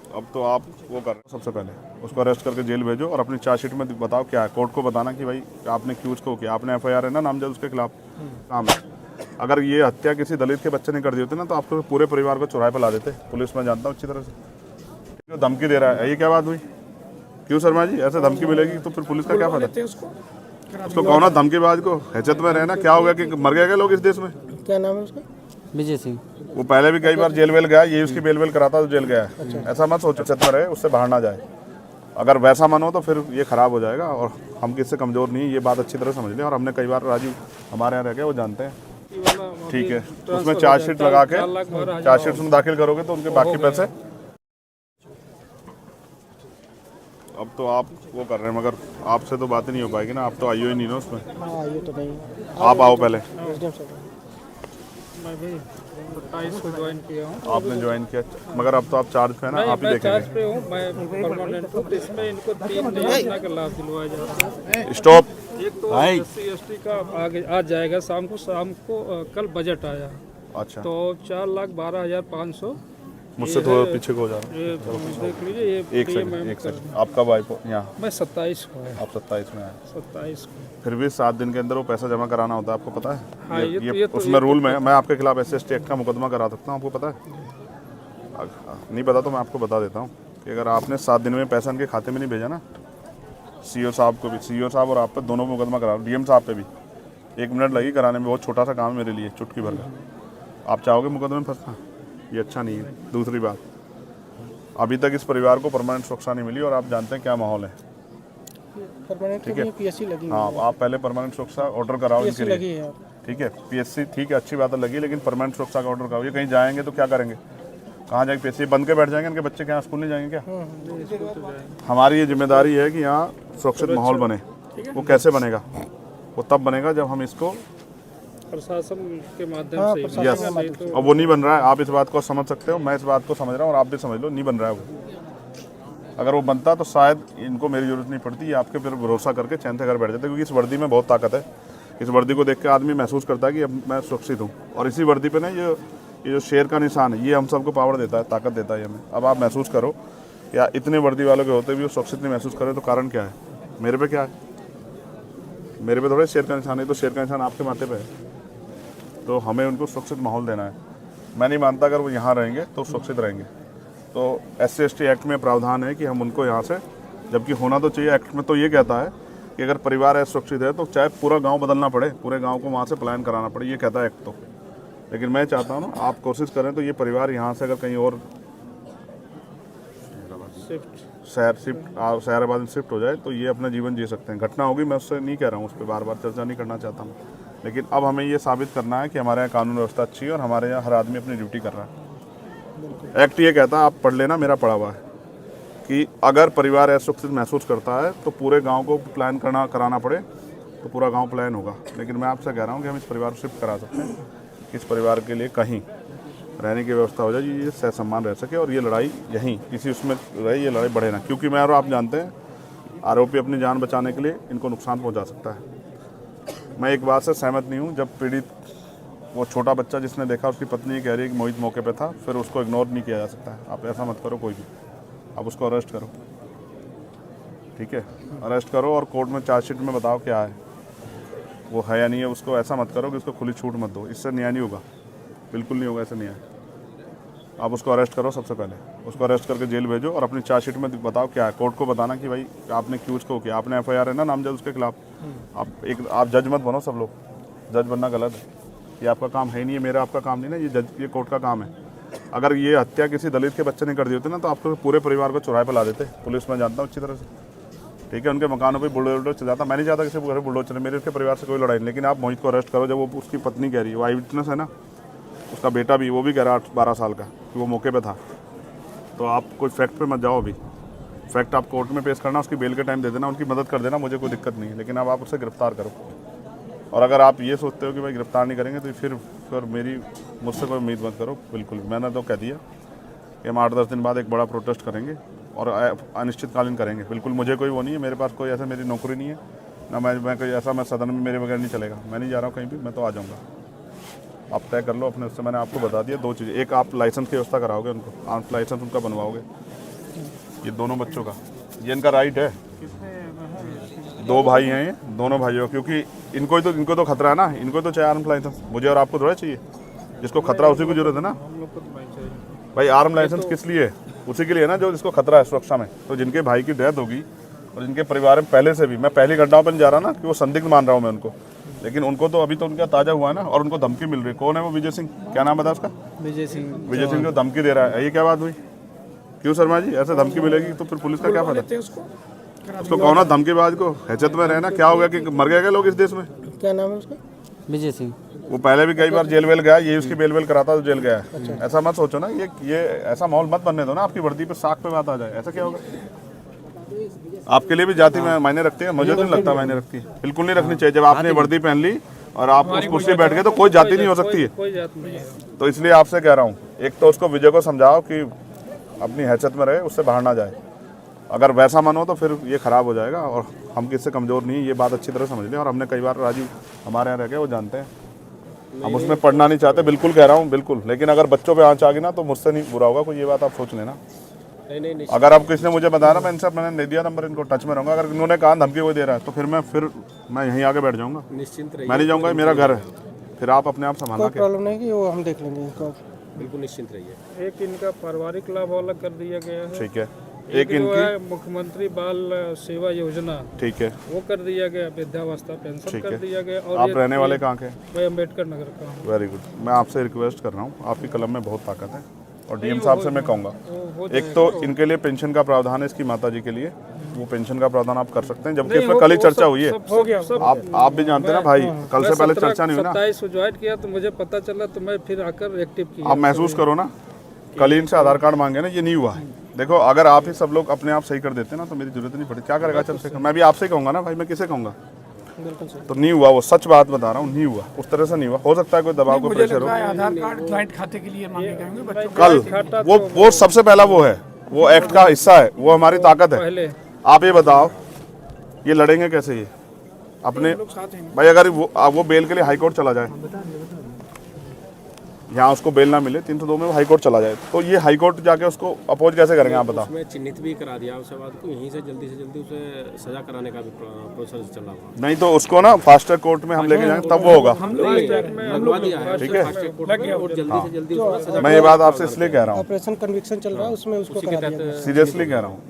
अब तो आप वो कर रहे हो, सबसे पहले उसको अरेस्ट करके जेल भेजो और अपनी चार्जशीट में बताओ क्या है। कोर्ट को बताना कि भाई आपने क्यों उसको किया, आपने एफआईआर है ना नामजद उसके खिलाफ काम है। अगर ये हत्या किसी दलित के बच्चे ने कर दी होती ना तो आपको पूरे परिवार को चौराहे पर ला देते। पुलिस में जानता हूँ अच्छी तरह से जो धमकी दे रहा है। ये क्या बात हुई? क्यों शर्मा जी ऐसे धमकी मिलेगी तो फिर पुलिस का क्या फायदा? उसको कहो ना धमकीबाज को हैसियत में रहना। क्या हो गया कि मर गए क्या लोग इस देश में? क्या नाम है उसका? विजय सिंह। वो पहले भी कई बार जेल वेल गया, ये उसकी बेल वेल कराता तो जेल गया है। ऐसा मत सोचो हैसियत में रहे, उससे बाहर ना जाए। अगर वैसा मन हो तो फिर ये खराब हो जाएगा। और हम किससे कमज़ोर नहीं, ये बात अच्छी तरह समझ लें। और हमने कई बार राजीव हमारे यहाँ रह गए, वो जानते हैं। ठीक है, उसमें चार्जशीट लगा के चार्जशीट में दाखिल करोगे तो उनके बाकी पैसे। अब तो आप वो कर रहे हैं मगर आपसे तो बात ही नहीं हो पाएगी ना। आप तो आइयो ही नहीं ना उसमें। हाँ ये तो नहीं। आप आओ पहले। मैं भी 27 को ज्वाइन किया हूँ। आपने ज्वाइन किया मगर अब तो आप चार्ज पे है ना, आप ही मैं चार्ज देखेंगे। पे हूँ, मैं परमानेंट हूँ। इसमें इनको 3 योजना का लाभ दिलवाया जा रहा है। स्टॉप। एक तो SC/ST का आगे आज जाएगा शाम को कल बजट आया अच्छा, तो 4,12,500। मुझसे थोड़ा पीछे को हो जा रहा ये देख लीजिए, ये एक सेकंड आप कब आए यहाँ? मैं 27 को है। आप 27 में आए। 27 को। फिर भी 7 दिन के अंदर वो पैसा जमा कराना होता है, आपको पता है? हाँ, ये उसमें रूल में है। मैं आपके खिलाफ SC/ST एक्ट का मुकदमा करा सकता हूँ, आपको पता है? नहीं पता तो मैं आपको बता देता हूँ कि अगर आपने 7 दिन में पैसा इनके खाते में नहीं भेजा ना, CO साहब को भी, CO साहब और आप पर दोनों को मुकदमा करा, DM साहब पे भी 1 मिनट लगी कराने में। बहुत छोटा सा काम है मेरे लिए, चुटकी भर का। आप चाहोगे मुकदमे में फंसना? ये अच्छा नहीं है। दूसरी बात, अभी तक इस परिवार को परमानेंट सुरक्षा नहीं मिली और आप जानते हैं क्या माहौल है। परमानेंट ठीक है। PSC लगी है। हाँ, आप पहले परमानेंट सुरक्षा ऑर्डर कराओ इनके लगी लिए। है। ठीक है, PSC ठीक है, अच्छी बात है लगी, लेकिन परमानेंट सुरक्षा का ऑर्डर कराओ। ये कहीं जाएंगे तो क्या करेंगे? कहाँ जाएंगे? PSC बंद के बैठ जाएंगे? इनके बच्चे क्या स्कूल नहीं जाएंगे क्या? हमारी ये जिम्मेदारी है कि यहाँ सुरक्षित माहौल बने। वो कैसे बनेगा? वो तब बनेगा जब हम इसको प्रशासन के माध्यम से। यस, और वो नहीं बन रहा है। आप इस बात को समझ सकते हो, मैं इस बात को समझ रहा हूँ और आप भी समझ लो, नहीं बन रहा है वो। अगर वो बनता तो शायद इनको मेरी जरूरत नहीं पड़ती। ये आपके फिर भरोसा करके चैन से घर बैठ जाते, क्योंकि इस वर्दी में बहुत ताकत है। इस वर्दी को देख के आदमी महसूस करता है कि अब मैं सुरक्षित हूँ। और इसी वर्दी पे ना ये जो शेर का निशान है, ये हम सबको पावर देता है, ताकत देता है हमें। अब आप महसूस करो, या इतने वर्दी वालों के होते भी वो सुरक्षित नहीं महसूस करें तो कारण क्या है? मेरे पे क्या है? मेरे पे थोड़ा शेर का निशान है, तो शेर का निशान आपके माथे पे है। तो हमें उनको सुरक्षित माहौल देना है। मैं नहीं मानता अगर वो यहाँ रहेंगे तो सुरक्षित रहेंगे। तो SC/ST एक्ट में प्रावधान है कि हम उनको यहाँ से, जबकि होना तो चाहिए, एक्ट में तो ये कहता है कि अगर परिवार असुरक्षित है तो चाहे पूरा गांव बदलना पड़े, पूरे गांव को वहाँ से पलायन कराना पड़े, ये कहता है एक्ट तो। लेकिन मैं चाहता हूँ ना, आप कोशिश करें तो ये परिवार यहाँ से अगर कहीं और शहराबाद में शिफ्ट हो जाए तो ये अपना जीवन जी सकते हैं। घटना होगी, मैं उससे नहीं कह रहा हूँ, उस पर बार बार चर्चा नहीं करना चाहता हूँ, लेकिन अब हमें ये साबित करना है कि हमारे यहाँ कानून व्यवस्था अच्छी है और हमारे यहाँ हर आदमी अपनी ड्यूटी कर रहा है। एक्ट ये कहता है, आप पढ़ लेना, मेरा पढ़ा हुआ है, कि अगर परिवार असुरक्षित महसूस करता है तो पूरे गांव को प्लान कराना पड़े तो पूरा गांव प्लान होगा। लेकिन मैं आपसे कह रहा हूं कि हम इस परिवार को शिफ्ट करा सकते हैं, इस परिवार के लिए कहीं रहने की व्यवस्था हो जाए, ये सह सम्मान रह सके और ये लड़ाई यहीं किसी उसमें रहे, ये लड़ाई बढ़े ना। क्योंकि मैं और आप जानते हैं, आरोपी अपनी जान बचाने के लिए इनको नुकसान पहुँचा सकता है। मैं एक बात से सहमत नहीं हूँ, जब पीड़ित वो छोटा बच्चा जिसने देखा, उसकी पत्नी कह रही है कि मोहित मौके पे था, फिर उसको इग्नोर नहीं किया जा सकता है। आप ऐसा मत करो कोई भी, आप उसको अरेस्ट करो। ठीक है, अरेस्ट करो और कोर्ट में चार्जशीट में बताओ क्या है, वो है या नहीं है। उसको ऐसा मत करो कि उसको खुली छूट मत दो, इससे न्याय नहीं होगा, बिल्कुल नहीं होगा ऐसे न्याय। आप उसको अरेस्ट करो, सबसे पहले उसको अरेस्ट करके जेल भेजो और अपनी चार्जशीट में बताओ क्या है। कोर्ट को बताना कि भाई आपने क्यों उसको किया, आपने FIR है ना नामजद उसके खिलाफ। आप जज मत बनो, सब लोग जज बनना गलत है, ये आपका काम है ही नहीं है, मेरा आपका काम नहीं ना, ये कोर्ट का काम है। अगर ये हत्या किसी दलित के बच्चे ने कर दी होती ना तो आपको पूरे परिवार को चौराहे पर ला देते। पुलिस में जानता हूँ अच्छी तरह से। ठीक है, उनके मकानों पर बुलडोजर चल जाता। मैं नहीं चाहता किसी घर बुलडोजर चले, मेरे उसके परिवार से कोई लड़ाई नहीं। लेकिन आप मोहित को अरेस्ट करो, जब वो उसकी पत्नी कह रही है, वो आई विटनेस है ना, उसका बेटा भी, वो भी कह रहा 12 साल का कि वो मौके पे था। तो आप कोई फैक्ट पे मत जाओ, अभी फैक्ट आप कोर्ट में पेश करना, उसकी बेल के टाइम दे देना, उनकी मदद कर देना, मुझे कोई दिक्कत नहीं है। लेकिन अब आप उसे गिरफ्तार करो। और अगर आप ये सोचते हो कि भाई गिरफ्तार नहीं करेंगे तो फिर मुझसे कोई उम्मीद मत करो। बिल्कुल, मैंने तो कह दिया कि हम 8-10 दिन बाद एक बड़ा प्रोटेस्ट करेंगे और अनिश्चितकालीन करेंगे। बिल्कुल, मुझे कोई वो नहीं है, मेरे पास कोई ऐसा मेरी नौकरी नहीं है ना, मैं कोई ऐसा, मैं सदन में मेरे बगैर नहीं चलेगा। मैं नहीं जा रहा हूँ कहीं भी, मैं तो आ जाऊँगा। आप तय कर लो अपने, उससे मैंने आपको बता दिया 2 चीज़ें। एक, आप लाइसेंस की व्यवस्था कराओगे उनको, आप लाइसेंस उनका बनवाओगे। ये दोनों बच्चों का, ये इनका राइट है। 2 भाई हैं ये, दोनों भाइयों, क्योंकि इनको तो खतरा है ना, इनको तो चाहिए आर्म लाइसेंस, मुझे और आपको थोड़ा चाहिए। जिसको खतरा उसी को जरूरत है ना हम लोग को तो नहीं चाहिए। भाई। आर्म लाइसेंस किस लिए है? उसी के लिए ना जो जिसको खतरा है सुरक्षा में। तो जिनके भाई की डेथ होगी और जिनके परिवार में पहले से भी, मैं पहली घटनाओं पर नहीं जा रहा ना कि वो संदिग्ध मान रहा हूँ मैं उनको, लेकिन उनको तो अभी तो उनका ताज़ा हुआ है ना, और उनको धमकी मिल रही है। कौन है वो? विजय सिंह, क्या नाम बता उसका? विजय सिंह जो धमकी दे रहा है, ये क्या बात हुई? क्यों शर्मा जी, ऐसे धमकी मिलेगी तो फिर पुलिस का क्या फायदा? उसको कहो ना धमकीबाज को हैसियत में रहना। क्या हो गया कि मर गए क्या लोग इस देश में? क्या नाम है उसका? विजय सिंह। वो पहले भी कई बार जेल वेल गया, ये उसकी बेल कराता तो जेल गया है। ऐसा मत सोचो ना, ये ऐसा माहौल मत बनने दो ना आपकी वर्दी पे साख पे बात आ जाए। ऐसा क्या होगा? आपके लिए भी जाति में मायने रखती है? मुझे तो नहीं लगता मायने रखती है, बिल्कुल नहीं रखनी चाहिए। जब आपने वर्दी पहन ली और आप उस कुर्सी बैठ गए तो कोई जाति नहीं हो सकती है। कोई जात नहीं है। तो इसलिए आपसे कह रहा हूँ, एक तो उसको विजय को समझाओ कि अपनी हैसियत में रहे, उससे बाहर ना जाए। अगर वैसा मन हो तो फिर ये खराब हो जाएगा, और हम किससे कमज़ोर नहीं, ये बात अच्छी तरह समझ लें। और हमने कई बार, राजीव हमारे यहाँ रह गए, वो जानते हैं, हम उसमें पढ़ना नहीं चाहते, बिल्कुल कह रहा हूँ, बिल्कुल। लेकिन अगर बच्चों पे आँच आ गई ना तो मुझसे नहीं बुरा होगा कोई, ये बात आप सोच लेना। नहीं अगर आप किसी ने मुझे बताया ना, मैं इनसे मैंने नहीं दिया नंबर, इनको टच में रहूँगा। अगर इन्होंने कहा धमकी कोई दे रहा है तो फिर मैं यहीं आके बैठ जाऊँगा, निश्चिंत रहिए, मैं नहीं जाऊँगा, मेरा घर है। फिर आप अपने आप संभालना कोई प्रॉब्लम नहीं कि वो हम देख लेंगे इनको। बिल्कुल निश्चिंत रहिए। एक इनका पारिवारिक लाभ अलग कर दिया गया है, ठीक है। एक एक जो है इनकी, मुख्यमंत्री बाल सेवा योजना, ठीक है, वो कर दिया गया, वृद्धावस्था पेंशन ठीक कर है। दिया गया। और आप रहने वाले कहाँ के? मैं अम्बेडकर नगर का हूँ। Very good. मैं आपसे रिक्वेस्ट कर रहा हूँ, आपकी कलम में बहुत ताकत है, और डीएम साहब से मैं कहूँगा, एक तो इनके लिए पेंशन का प्रावधान है, इसकी माता जी के लिए, वो पेंशन का प्रावधान आप कर सकते हैं, जबकि इसमें कल ही चर्चा हुई है। हो गया सब। आप भी जानते हैं ना भाई, कल से पहले चर्चा नहीं हुई ना। 27 को ज्वाइन किया तो मुझे पता चला, तो मैं फिर आकर एक्टिव किया। आप महसूस करो ना, कल ही इनसे आधार कार्ड मांगे ना, ये नहीं हुआ। देखो, अगर आप ही सब लोग अपने आप सही कर देते ना तो मेरी जरूरत नहीं पड़ती। क्या करेगा चंद्रशेखर? मैं भी आपसे ही कहूँगा ना भाई, मैं किसे कहूँगा? तो नहीं हुआ, वो सच बात बता रहा हूँ, नहीं हुआ, उस तरह से नहीं हुआ। हो सकता है कोई दबाव को प्रेशर हो। आधार कार्ड ज्वाइंट खाते के लिए मांगे जाएंगे बच्चों कल वो सबसे पहला वो है, वो एक्ट का हिस्सा है, वो हमारी ताकत है। पहले आप ये बताओ, ये लड़ेंगे कैसे ये अपने भाई? अगर वो बेल के लिए हाई कोर्ट चला जाए, यहाँ उसको बेल ना मिले, 302 में वो हाई कोर्ट चला जाए, तो ये हाई कोर्ट जाके उसको अपोज कैसे करेंगे आप बताओ? उसमें चिन्हित भी करा दिया उसके बाद को, यहीं से जल्दी उसे सजा कराने का भी प्रोसेस चल रहा है। नहीं तो उसको ना फास्ट ट्रैक कोर्ट में हम लेके जाएंगे, तब वो होगा। लगवा दिया है, ठीक है, और जल्दी से जल्दी उसको सजा। मैं ये बात आपसे इसलिए कह रहा हूँ, ऑपरेशन कन्विक्शन चल रहा है, उसमें उसको करा दिया। सीरियसली कह रहा हूँ।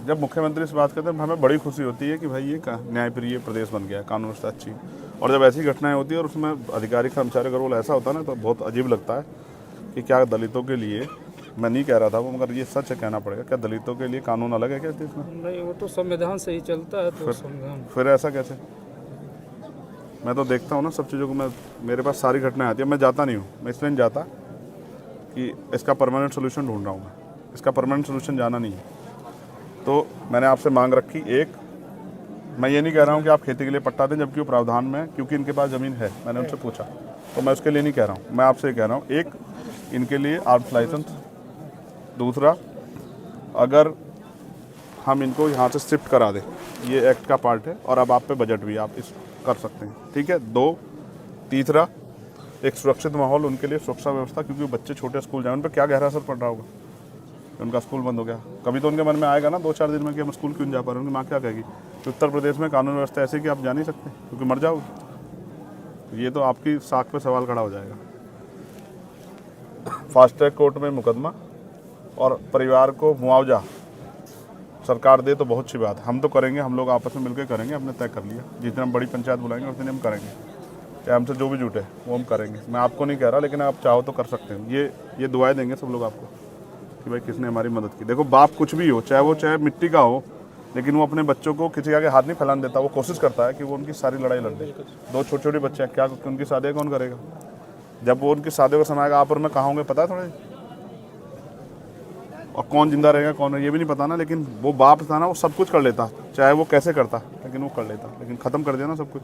जब मुख्यमंत्री से बात करते हैं हमें बड़ी खुशी होती है कि भाई ये न्यायप्रिय प्रदेश बन गया है, कानून व्यवस्था अच्छी। और जब ऐसी घटनाएं होती है और उसमें अधिकारी कर्मचारी का रोल ऐसा होता है ना, तो बहुत अजीब लगता है कि क्या दलितों के लिए, मैं नहीं कह रहा था वो, मगर ये सच है, कहना पड़ेगा, क्या दलितों के लिए कानून अलग है क्या इस देश में? नहीं, वो तो संविधान से ही चलता है, तो संविधान। फिर ऐसा कैसे? मैं तो देखता हूँ ना सब चीज़ों को, मैं मेरे पास सारी घटनाएं आती है, मैं जाता नहीं हूँ, मैं इसलिए नहीं जाता कि इसका परमानेंट सोल्यूशन ढूंढ रहा हूँ मैं, इसका परमानेंट सोल्यूशन जाना नहीं है। तो मैंने आपसे मांग रखी, एक, मैं ये नहीं कह रहा हूँ कि आप खेती के लिए पट्टा दें जबकि वो प्रावधान में, क्योंकि इनके पास ज़मीन है, मैंने उनसे पूछा, तो मैं उसके लिए नहीं कह रहा हूँ। मैं आपसे कह रहा हूँ, एक, इनके लिए आर्म्स लाइसेंस। दूसरा, अगर हम इनको यहाँ से शिफ्ट करा दें, ये एक्ट का पार्ट है, और अब आप पे बजट भी आप इस कर सकते हैं, ठीक है। 2, तीसरा, एक सुरक्षित माहौल उनके लिए, सुरक्षा व्यवस्था, क्योंकि बच्चे छोटे स्कूल जाए, उन पर क्या गहरा असर पड़ रहा होगा, उनका स्कूल बंद हो गया। कभी तो उनके मन में आएगा ना 2-4 दिन में कि हम स्कूल क्यों नहीं जा पा रहे, उनकी माँ क्या कहेगी? तो उत्तर प्रदेश में कानून व्यवस्था ऐसी कि आप जा नहीं सकते क्योंकि मर जाओगे। ये तो आपकी साख पे सवाल खड़ा हो जाएगा। फास्ट ट्रैक कोर्ट में मुकदमा और परिवार को मुआवजा सरकार दे तो बहुत अच्छी बात है, हम तो करेंगे, हम लोग आपस में मिलकर करेंगे, हमने तय कर लिया। जितने हम बड़ी पंचायत बुलाएंगे उतने हम करेंगे, चाहे हमसे जो भी जुटे वो हम करेंगे। मैं आपको नहीं कह रहा, लेकिन आप चाहो तो कर सकते हैं। ये दुआएं देंगे सब लोग आपको कि भाई किसने हमारी मदद की। देखो, बाप कुछ भी हो, चाहे मिट्टी का हो, लेकिन वो अपने बच्चों को किसी के आगे हाथ नहीं फैलाने देता। वो कोशिश करता है कि वो उनकी सारी लड़ाई लड़ दे। 2 छोटे बच्चे हैं, क्या उनकी शादी कौन करेगा? जब वो उनकी शादी को समाएगा, आप और मैं कहाँ होंगे पता है थोड़े, और कौन जिंदा रहेगा कौन है ये भी नहीं पता ना। लेकिन वो बाप था ना, वो सब कुछ कर लेता, चाहे वो कैसे करता, लेकिन वो कर लेता। लेकिन ख़त्म कर दिया ना सब कुछ।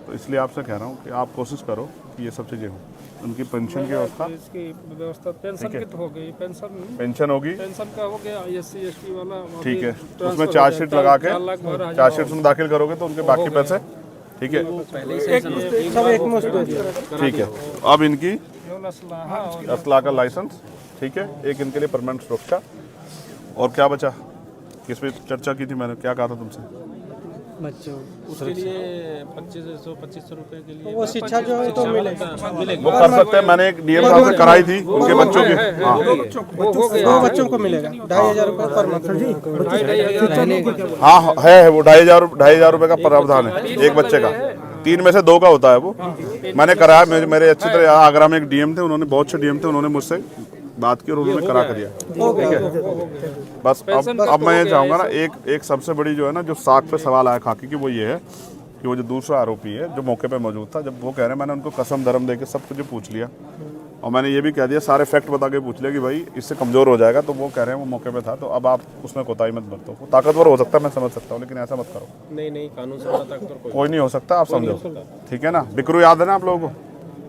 तो इसलिए आपसे कह रहा हूँ कि आप कोशिश करो कि ये सब चीज़ें हों। उनकी पेंशन की व्यवस्था, इसकी व्यवस्था, पेंशन की तो हो गई, पेंशन होगी, पेंशन का हो गया, SC ST वाला ठीक है। उसमें चार्जशीट लगा के, चार्जशीट में दाखिल करोगे तो उनके बाकी पैसे, ठीक है, सब एक मुश्त दे दिया। ठीक है। अब इनकी असला का लाइसेंस, ठीक है, एक इनके लिए परमानेंट सुरक्षा, और क्या बचा, किस पे चर्चा की थी मैंने, क्या कहा था तुमसे? बच्चों उसके लिए 2500 रुपए के लिए वो शिक्षा जो है तो मिलेगा। मिलेगी। वो कर सकते हैं, मैंने एक डीएम साहब से कराई थी उनके बच्चों के। हाँ वो हो गया। 2 बच्चों को मिलेगा 2500 रुपये पर मंथ। हाँ है वो 2500 रुपये का प्रावधान है एक बच्चे का, 3 में से 2 का होता है वो। मैंने कराया, मेरे अच्छी तरह आगरा में एक डीएम थे, उन्होंने बहुत अच्छे डीएम थे, उन्होंने मुझसे बात की और उन्होंने करा कर दिया। ठीक है, बस अब मैं ये चाहूँगा ना, एक सबसे बड़ी जो है ना, जो साख पे सवाल आया खाकी की, वो ये है कि वो जो दूसरा आरोपी है जो मौके पे मौजूद था, जब वो कह रहे हैं, मैंने उनको कसम धर्म दे के सब कुछ पूछ लिया और मैंने ये भी कह दिया, सारे फैक्ट बता के पूछ लिया कि भाई इससे कमज़ोर हो जाएगा, तो वो कह रहे हैं वो मौके पे था, तो अब आप उसमें कोताही मत बरतो। वो ताकतवर हो सकता है, मैं समझ सकता हूँ, लेकिन ऐसा मत करो। नहीं कानून से बड़ा ताकतवर कोई नहीं हो सकता, आप समझो। ठीक है ना, बिकरू याद है ना आप लोगों को?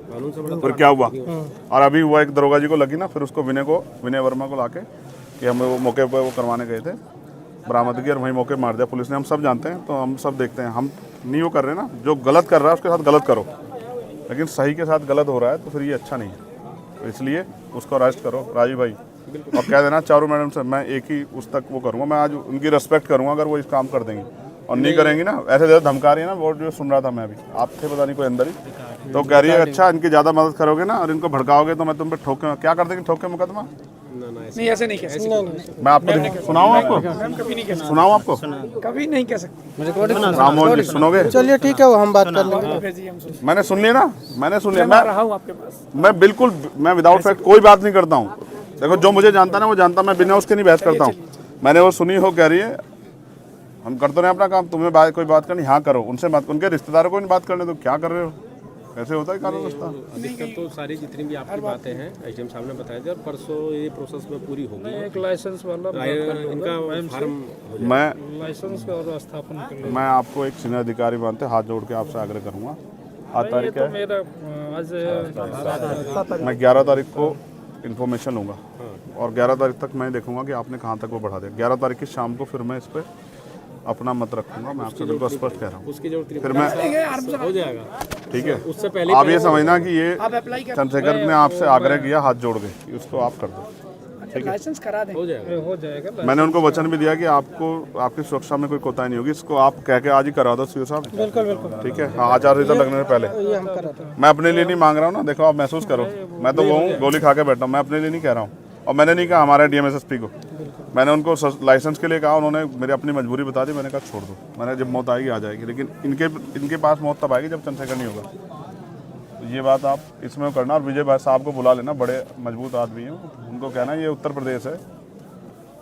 कानून से बड़ा फिर क्या हुआ, और अभी हुआ एक दरोगा जी को लगी ना, फिर उसको विनय वर्मा को लाके कि हमें वो मौके पर वो करवाने गए थे, बरामद की और वहीं मौके मार दिया पुलिस ने। हम सब जानते हैं, तो हम सब देखते हैं, हम नहीं वो कर रहे ना, जो गलत कर रहा है उसके साथ गलत करो, लेकिन सही के साथ गलत हो रहा है तो फिर ये अच्छा नहीं है, तो इसलिए उसको अरेस्ट करो राजीव भाई, और कह देना चारों मैडम से मैं एक ही उस तक वो करूँगा, मैं आज उनकी रिस्पेक्ट करूँगा अगर वो इस काम कर देंगी, और नहीं करेंगी ना, ऐसे ज़्यादा धमका रही है ना, वो जो सुन रहा था मैं अभी, आप थे पता नहीं कोई अंदर ही, तो कह रही है अच्छा इनकी ज़्यादा मदद करोगे ना और इनको भड़काओगे तो मैं तुम पे ठोके, क्या कर देंगे, ठोके मुकदमा? नहीं ऐसे नहीं कह सकते, मैं आपको सुनाऊँ, आपको कभी नहीं कह सकते, सुनाऊँ आपको, कभी नहीं कह सकते। राममोहन जी सुनोगे? चलिए ठीक है, वो हम बात कर लेंगे। भेजिए हम सोचते मैंने सुन लिया ना, मैंने सुन लिया, मैं रहा हूँ आपके पास। मैं बिल्कुल, मैं विदाउट फैक्ट कोई बात नहीं करता हूँ। देखो जो मुझे जानता है ना वो जानता, मैं बिना उसके नहीं बहस करता हूँ। मैंने वो सुनी हो, कह रही है हम करते रहे अपना काम, तुम्हें कोई बात करनी, हाँ करो, उनसे बात, उनके रिश्तेदारों को नहीं बात करने, तो क्या कर रहे हो, ऐसे होता है कानून व्यवस्था। अधिकतर तो सारी जितनी भी आपकी बातें हैं एसडीएम साहब ने बताया था, और परसों ये प्रोसेस में पूरी होगी। एक लाइसेंस वाला इनका फार्म मैं लाइसेंस और स्थापन के लिए। मैं आपको एक सीनियर अधिकारी मानते हाथ जोड़ के आपसे आग्रह करूँगा, आज तारीख क्या है? मेरा आज मैं 11 तारीख को इन्फॉर्मेशन लूँगा और 11 तारीख तक मैं देखूंगा कि आपने कहाँ तक वो बढ़ा दिया। 11 तारीख की शाम को फिर मैं इस पर अपना मत रखूंगा, मैं आपसे बिल्कुल स्पष्ट कह रहा हूँ। उसकी जो फिर मैं हो जाएगा, ठीक है, उससे पहले आप ये समझना कि ये चंद्रशेखर ने आपसे आग्रह किया हाथ जोड़ के कि उसको आप कर दो, लाइसेंस करा दें। हो जाएगा। मैंने उनको वचन भी दिया कि आपको आपकी सुरक्षा में कोई कोताही नहीं होगी, इसको आप कह के आज ही करा दो सीओ साहब। बिल्कुल बिल्कुल, ठीक है, हाँ, आचार संहिता लगने से पहले। ये हम कराते हैं। मैं अपने लिए नहीं मांग रहा हूँ ना, देखो आप महसूस करो, मैं तो वो हूँ गोली खा के बैठा हूँ, मैं अपने लिए नहीं कह रहा हूँ। और मैंने नहीं कहा हमारे डीएमएसएसपी को, मैंने उनको लाइसेंस के लिए कहा, उन्होंने मेरी अपनी मजबूरी बता दी, मैंने कहा छोड़ दो, मैंने जब मौत आएगी आ जाएगी, लेकिन इनके पास मौत तब आएगी जब चंद्रशेखर नहीं होगा। ये बात आप इसमें करना, और विजय भाई साहब को बुला लेना, बड़े मजबूत आदमी हैं, उनको कहना ये उत्तर प्रदेश है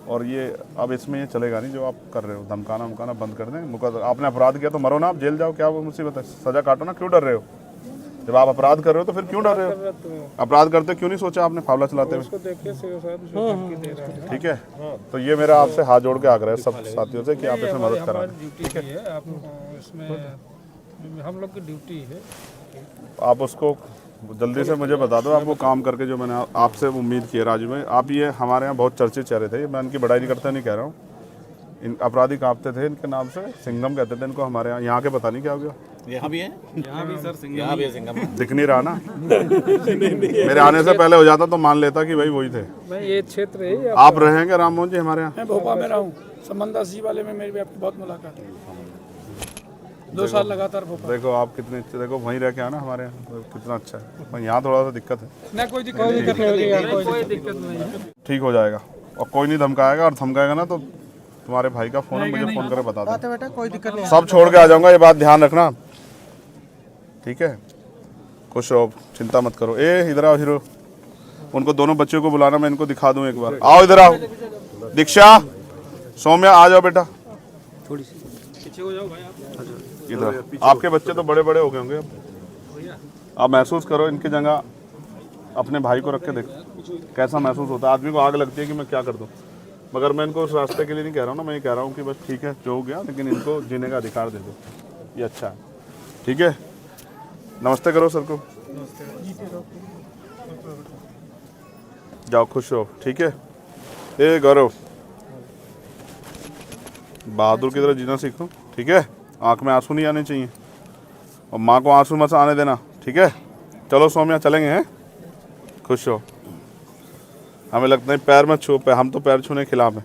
और ये अब इसमें ये चलेगा नहीं जो आप कर रहे हो, धमकाना उमकाना बंद कर दें। आपने अपराध किया तो मरो ना, आप जेल जाओ, क्या वो मुसीबत है, सजा काटो ना, क्यों डर रहे हो? जब आप अपराध कर रहे हो तो फिर क्यों डर रहे हो? अपराध करते क्यों नहीं सोचा आपने फावला चलाते हुए? ठीक है, तो ये मेरा आपसे हाथ जोड़ के आग्रह है सब साथियों से कि आप इसमें मदद करा दें। ड्यूटी है, आप इसमें हम लोग की ड्यूटी है। आप उसको जल्दी से मुझे बता दो, आप वो काम करके जो मैंने आपसे उम्मीद की है राजू भाई। आप ये हमारे यहाँ बहुत चर्चित चेहरे थे, मैं इनकी बड़ाई नहीं करता, नहीं कह रहा हूँ, इन अपराधी कांपते थे इनके नाम से, सिंघम कहते थे इनको हमारे यहाँ के पता नहीं क्या हो गया। यहाँ भी है, यहाँ भी सर सिंघम, यहाँ भी है सिंघम। दिख नहीं रहा ना मेरे आने से पहले हो जाता तो मान लेता कि भाई वही थे। नहीं, ये क्षेत्र है। आप रहेंगे राममोहन जी हमारे यहाँ? मैं भोपाल में रहा हूँ, संबंधा जी वाले में मेरी भी आपकी बहुत मुलाकात है, 2 साल लगातार भोपाल। देखो आप कितने अच्छे, देखो वहीं रह के आना हमारे यहाँ, कितना अच्छा है। पर यहाँ थोड़ा सा दिक्कत है। ना कोई दिक्कत कोई दिक्कत नहीं होगी यहाँ, कोई दिक्कत नहीं है। ठीक हो जाएगा, और कोई नहीं धमकाएगा, और धमकाएगा ना तो तुम्हारे भाई का फोन है, मुझे फोन करके बता दो। बात है बेटा, कोई दिक्कत नहीं। सब छोड़ के आ जाऊंगा, ये बात ध्यान रखना, ठीक है? खुश रहो, चिंता मत करो। ए इधर आओ हीरो, उनको दोनों बच्चों को बुलाना, मैं इनको दिखा दूं एक बार। आओ इधर आओ, दीक्षा सौम्या आ जाओ बेटा, थोड़ी सी पीछे हो जाओ भाई आप। इधर। आपके बच्चे तो बड़े बड़े हो गए होंगे अब, आप महसूस करो इनकी जगह अपने भाई को रख के देखो कैसा महसूस होता है। आदमी को आग लगती है कि मैं क्या कर दूं, मगर मैं इनको उस रास्ते के लिए नहीं कह रहा हूँ ना, मैं ये कह रहा हूँ कि बस ठीक है जो हो गया, लेकिन इनको जीने का अधिकार दे दो, ये अच्छा है। ठीक है, नमस्ते करो सर को, जाओ खुश हो। ठीक है, ए गौरव बहादुर की तरह जीना सीखो, ठीक है? आंख में आंसू नहीं आने चाहिए, और माँ को आंसू मत आने देना, ठीक है? चलो सौम्या चलेंगे, हैं? खुश हो। हमें लगता है पैर मत छू, हम तो पैर छूने के खिलाफ हैं।